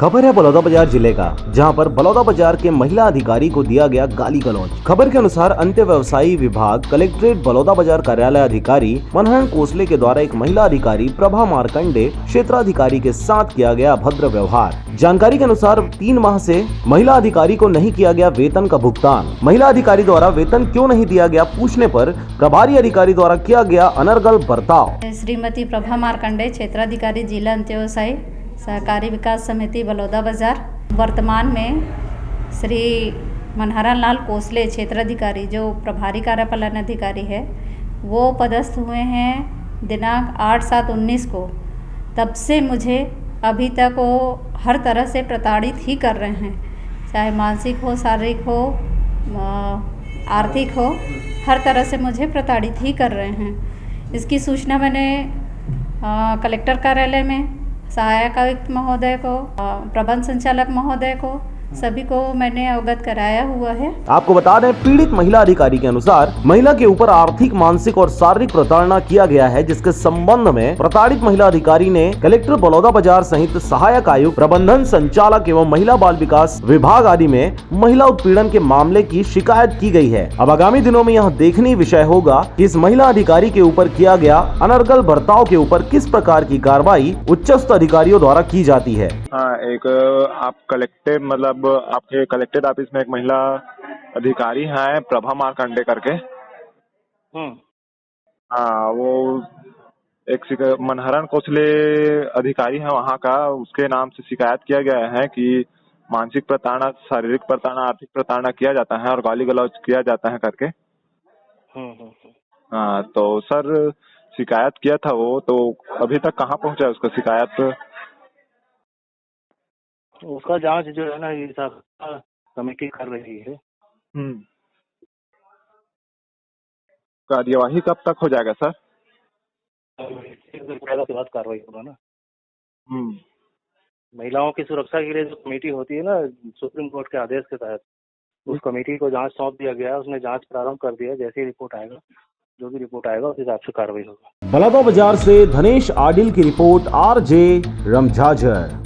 खबर है बलौदाबाजार जिले का, जहां पर बलौदाबाजार के महिला अधिकारी को दिया गया गाली गलौज। खबर के अनुसार अंत्य व्यवसायी विभाग कलेक्ट्रेट बलौदाबाजार कार्यालय अधिकारी मनहरण कोसले के द्वारा एक महिला अधिकारी प्रभा मार्कंडे क्षेत्राधिकारी के साथ किया गया अभद्र व्यवहार। जानकारी के अनुसार 3 माह से महिला अधिकारी को नहीं किया गया वेतन का भुगतान। महिला अधिकारी द्वारा वेतन क्यों नहीं दिया गया पूछने पर प्रभारी अधिकारी द्वारा किया गया अनर्गल बर्ताव। श्रीमती प्रभा मार्कंडे क्षेत्राधिकारी जिला अंत्य व्यवसायी सहकारी विकास समिति बलौदाबाजार। वर्तमान में श्री मनहरण लाल कोसले क्षेत्राधिकारी जो प्रभारी कार्यपालन अधिकारी है वो पदस्थ हुए हैं दिनांक 8/7/19 को। तब से मुझे अभी तक वो हर तरह से प्रताड़ित ही कर रहे हैं, चाहे मानसिक हो, शारीरिक हो, आर्थिक हो, हर तरह से मुझे प्रताड़ित ही कर रहे हैं। इसकी सूचना मैंने कलेक्टर कार्यालय में सहायक आयुक्त महोदय को, प्रबंध संचालक महोदय को, सभी को मैंने अवगत कराया हुआ है। आपको बता दें, पीड़ित महिला अधिकारी के अनुसार महिला के ऊपर आर्थिक, मानसिक और शारीरिक प्रताड़ना किया गया है, जिसके संबंध में प्रताड़ित महिला अधिकारी ने कलेक्टर बलौदाबाजार सहित सहायक आयुक्त, प्रबंधन संचालक एवं महिला बाल विकास विभाग आदि में महिला उत्पीड़न के मामले की शिकायत की गई है। अब आगामी दिनों में यह देखनीय विषय होगा कि इस महिला अधिकारी के ऊपर किया गया अनर्गल बर्ताव के ऊपर किस प्रकार की कार्रवाई उच्चस्थ अधिकारियों द्वारा की जाती है। हाँ, एक आप कलेक्टर मतलब आपके कलेक्टेड ऑफिस में एक महिला अधिकारी हैं प्रभा मार्कंडे करके। हाँ, वो एक मनहरण कोसले अधिकारी है वहाँ का, उसके नाम से शिकायत किया गया है कि मानसिक प्रताड़ना, शारीरिक प्रताड़ना, आर्थिक प्रताड़ना किया जाता है और गाली गलौज किया जाता है करके। हाँ, तो सर शिकायत किया था वो, तो अभी तक कहाँ पहुँचा है उसका शिकायत? उसका जांच जो है ना ये सब कमेटी कर रही है। कार्यवाही कब तक हो जाएगा सर? के बाद कार्रवाई होगा ना। महिलाओं की सुरक्षा के लिए जो कमेटी होती है ना, सुप्रीम कोर्ट के आदेश के तहत उस कमेटी को जांच सौंप दिया गया है। उसने जांच प्रारंभ कर दिया। जैसी रिपोर्ट आएगा, जो भी रिपोर्ट आएगा उस हिसाब से कार्रवाई होगा। बलौदाबाजार से धनेश आडिल की रिपोर्ट, RJ रमझाझर।